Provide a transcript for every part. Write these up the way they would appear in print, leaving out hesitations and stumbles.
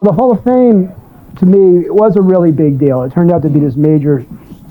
The Hall of Fame, to me, was a really big deal. It turned out to be this major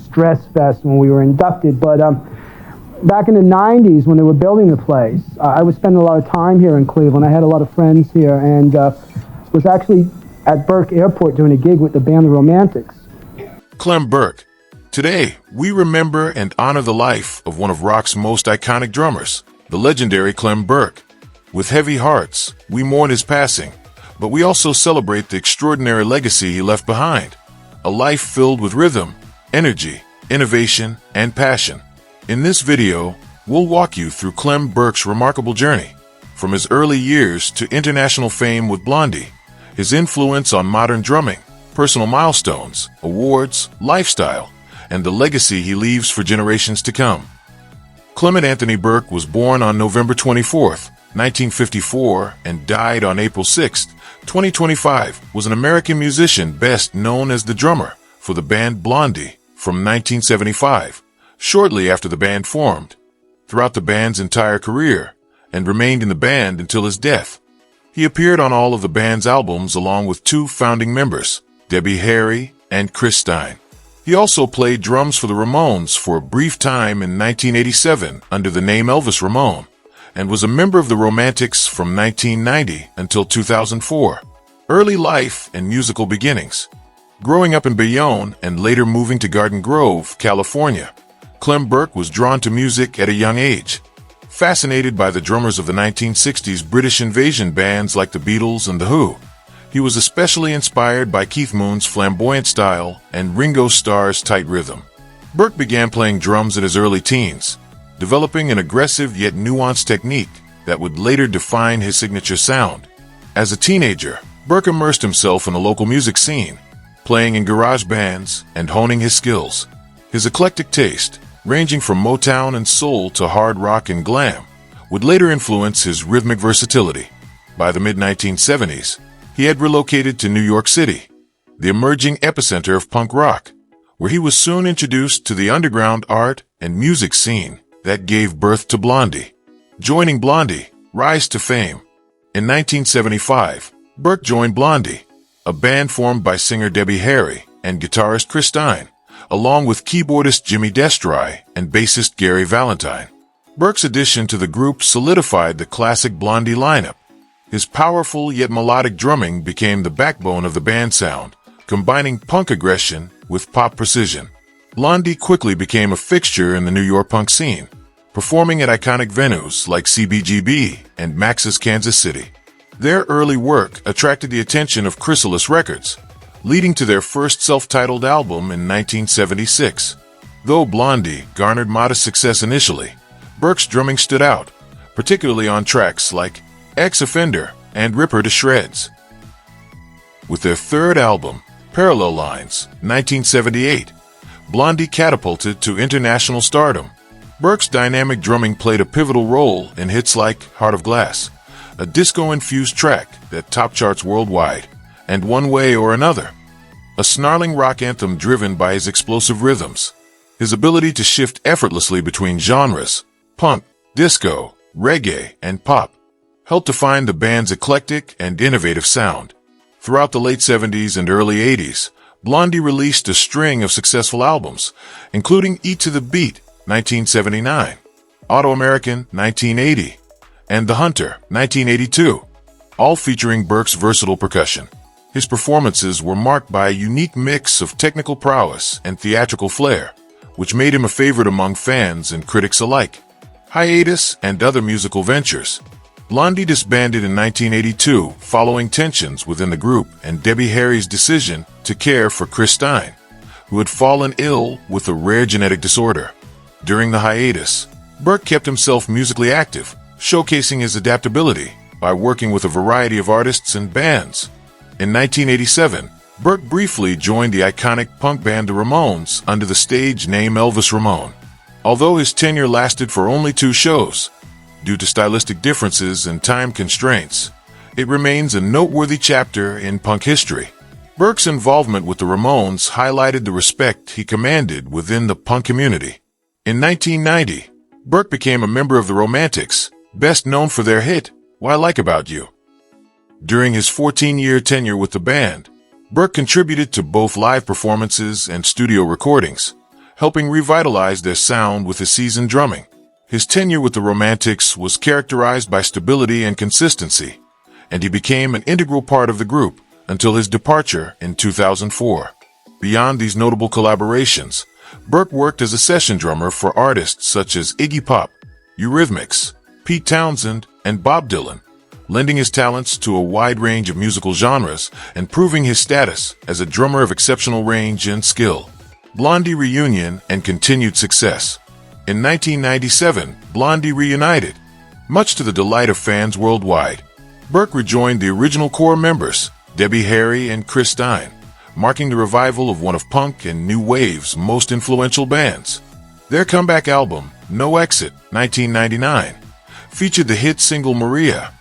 stress fest when we were inducted, but back in the 90s when they were building the place, I was spending a lot of time here in Cleveland. I had a lot of friends here, and was actually at Burke Airport doing a gig with the band The Romantics. Clem Burke. Today, we remember and honor the life of one of rock's most iconic drummers, the legendary Clem Burke. With heavy hearts, we mourn his passing, but we also celebrate the extraordinary legacy he left behind. A life filled with rhythm, energy, innovation, and passion. In this video, we'll walk you through Clem Burke's remarkable journey, from his early years to international fame with Blondie, his influence on modern drumming, personal milestones, awards, lifestyle, and the legacy he leaves for generations to come. Clement Anthony Burke was born on November 24, 1954, and died on April 6, 2025, was an American musician best known as the drummer for the band Blondie from 1975, shortly after the band formed, throughout the band's entire career, and remained in the band until his death. He appeared on all of the band's albums along with two founding members, Debbie Harry and Chris Stein. He also played drums for the Ramones for a brief time in 1987 under the name Elvis Ramone, and was a member of the Romantics from 1990 until 2004. Early life and musical beginnings. Growing up in Bayonne and later moving to Garden Grove, California, Clem Burke was drawn to music at a young age. Fascinated by the drummers of the 1960s British invasion bands like the Beatles and The Who, he was especially inspired by Keith Moon's flamboyant style and Ringo Starr's tight rhythm. Burke began playing drums in his early teens, developing an aggressive yet nuanced technique that would later define his signature sound. As a teenager, Burke immersed himself in the local music scene, playing in garage bands and honing his skills. His eclectic taste, ranging from Motown and soul to hard rock and glam, would later influence his rhythmic versatility. By the mid-1970s, he had relocated to New York City, the emerging epicenter of punk rock, where he was soon introduced to the underground art and music scene that gave birth to Blondie. Joining Blondie, rise to fame. In 1975, Burke joined Blondie, a band formed by singer Debbie Harry and guitarist Chris Stein, along with keyboardist Jimmy Destry and bassist Gary Valentine. Burke's addition to the group solidified the classic Blondie lineup. His powerful yet melodic drumming became the backbone of the band sound, combining punk aggression with pop precision. Blondie quickly became a fixture in the New York punk scene, performing at iconic venues like CBGB and Max's Kansas City. Their early work attracted the attention of Chrysalis Records, leading to their first self-titled album in 1976. Though Blondie garnered modest success initially, Burke's drumming stood out, particularly on tracks like Ex-Offender and Rip Her to Shreds. With their third album, Parallel Lines, 1978, Blondie catapulted to international stardom. Burke's dynamic drumming played a pivotal role in hits like Heart of Glass, a disco-infused track that topped charts worldwide, and One Way or Another, a snarling rock anthem driven by his explosive rhythms. His ability to shift effortlessly between genres, punk, disco, reggae, and pop, helped define the band's eclectic and innovative sound. Throughout the late 70s and early 80s, Blondie released a string of successful albums, including Eat to the Beat, 1979, Auto-American, 1980, and The Hunter, 1982, all featuring Burke's versatile percussion. His performances were marked by a unique mix of technical prowess and theatrical flair, which made him a favorite among fans and critics alike. Hiatus and other musical ventures. Blondie disbanded in 1982 following tensions within the group and Debbie Harry's decision to care for Chris Stein, who had fallen ill with a rare genetic disorder. During the hiatus, Burke kept himself musically active, showcasing his adaptability by working with a variety of artists and bands. In 1987, Burke briefly joined the iconic punk band The Ramones under the stage name Elvis Ramone. Although his tenure lasted for only 2 shows, due to stylistic differences and time constraints, it remains a noteworthy chapter in punk history. Burke's involvement with the Ramones highlighted the respect he commanded within the punk community. In 1990, Burke became a member of the Romantics, best known for their hit, What I Like About You. During his 14-year tenure with the band, Burke contributed to both live performances and studio recordings, helping revitalize their sound with his seasoned drumming. His tenure with the Romantics was characterized by stability and consistency, and he became an integral part of the group until his departure in 2004. Beyond these notable collaborations, Burke worked as a session drummer for artists such as Iggy Pop, Eurythmics, Pete Townsend, and Bob Dylan, lending his talents to a wide range of musical genres and proving his status as a drummer of exceptional range and skill. Blondie reunion and continued success. In 1997, Blondie reunited, much to the delight of fans worldwide. Burke rejoined the original core members, Debbie Harry and Chris Stein, marking the revival of one of punk and new wave's most influential bands. Their comeback album, No Exit, 1999, featured the hit single Maria,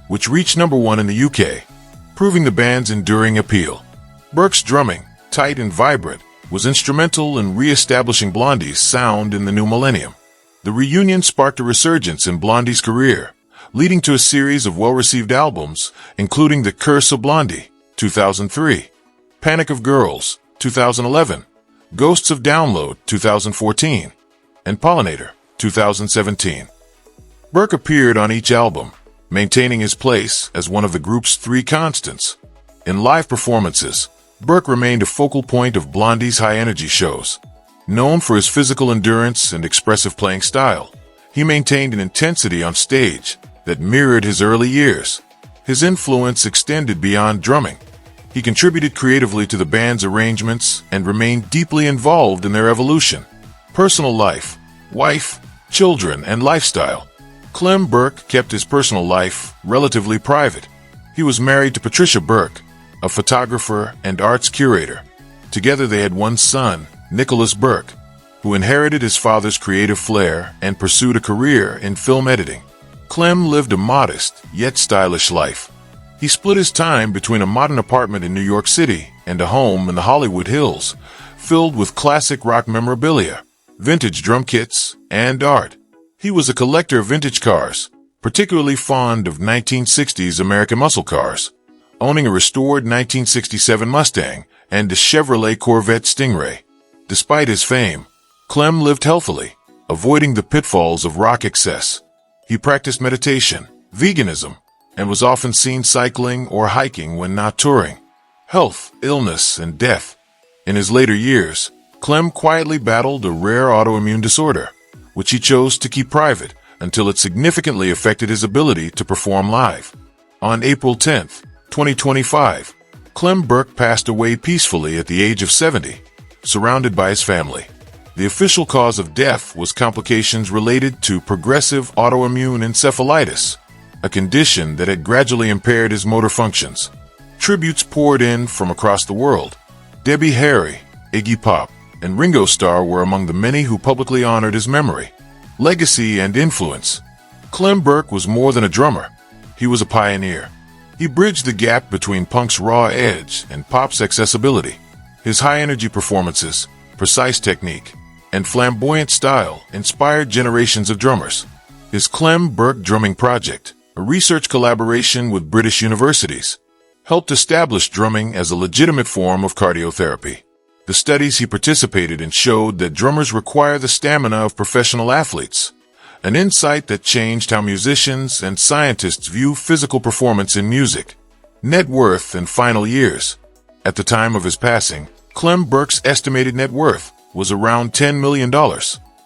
which reached #1 in the UK, proving the band's enduring appeal. Burke's drumming, tight and vibrant, was instrumental in re-establishing Blondie's sound in the new millennium. The reunion sparked a resurgence in Blondie's career, leading to a series of well-received albums, including The Curse of Blondie, 2003, Panic of Girls, 2011, Ghosts of Download, 2014, and Pollinator, 2017. Burke appeared on each album, maintaining his place as one of the group's three constants. In live performances, Burke remained a focal point of Blondie's high-energy shows. Known for his physical endurance and expressive playing style, he maintained an intensity on stage that mirrored his early years. His influence extended beyond drumming. He contributed creatively to the band's arrangements and remained deeply involved in their evolution. Personal life, wife, children, and lifestyle. Clem Burke kept his personal life relatively private. He was married to Patricia Burke, a photographer and arts curator. Together they had one son, Nicholas Burke, who inherited his father's creative flair and pursued a career in film editing. Clem lived a modest, yet stylish life. He split his time between a modern apartment in New York City and a home in the Hollywood Hills, filled with classic rock memorabilia, vintage drum kits, and art. He was a collector of vintage cars, particularly fond of 1960s American muscle cars, owning a restored 1967 Mustang and a Chevrolet Corvette Stingray. Despite his fame, Clem lived healthily, avoiding the pitfalls of rock excess. He practiced meditation, veganism, and was often seen cycling or hiking when not touring. Health, illness, and death. In his later years, Clem quietly battled a rare autoimmune disorder, which he chose to keep private until it significantly affected his ability to perform live. On April 10, 2025, Clem Burke passed away peacefully at the age of 70, surrounded by his family. The official cause of death was complications related to progressive autoimmune encephalitis, a condition that had gradually impaired his motor functions. Tributes poured in from across the world. Debbie Harry, Iggy Pop, and Ringo Starr were among the many who publicly honored his memory. Legacy and influence. Clem Burke was more than a drummer. He was a pioneer. He bridged the gap between punk's raw edge and pop's accessibility. His high-energy performances, precise technique, and flamboyant style inspired generations of drummers. His Clem Burke Drumming Project, a research collaboration with British universities, helped establish drumming as a legitimate form of cardiotherapy. The studies he participated in showed that drummers require the stamina of professional athletes, an insight that changed how musicians and scientists view physical performance in music. Net worth and final years. At the time of his passing, Clem Burke's estimated net worth was around $10 million,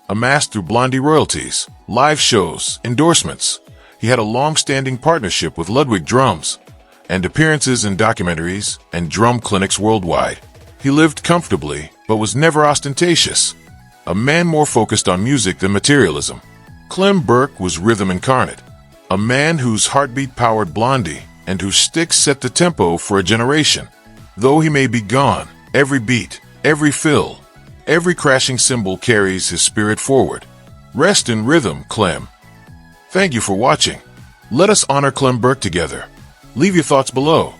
amassed through Blondie royalties, live shows, endorsements. He had a long-standing partnership with Ludwig Drums, and appearances in documentaries and drum clinics worldwide. He lived comfortably, but was never ostentatious. A man more focused on music than materialism. Clem Burke was rhythm incarnate. A man whose heartbeat powered Blondie, and whose sticks set the tempo for a generation. Though he may be gone, every beat, every fill, every crashing cymbal carries his spirit forward. Rest in rhythm, Clem. Thank you for watching. Let us honor Clem Burke together. Leave your thoughts below.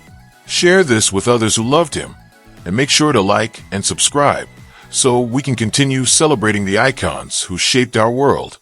Share this with others who loved him. And make sure to like and subscribe so we can continue celebrating the icons who shaped our world.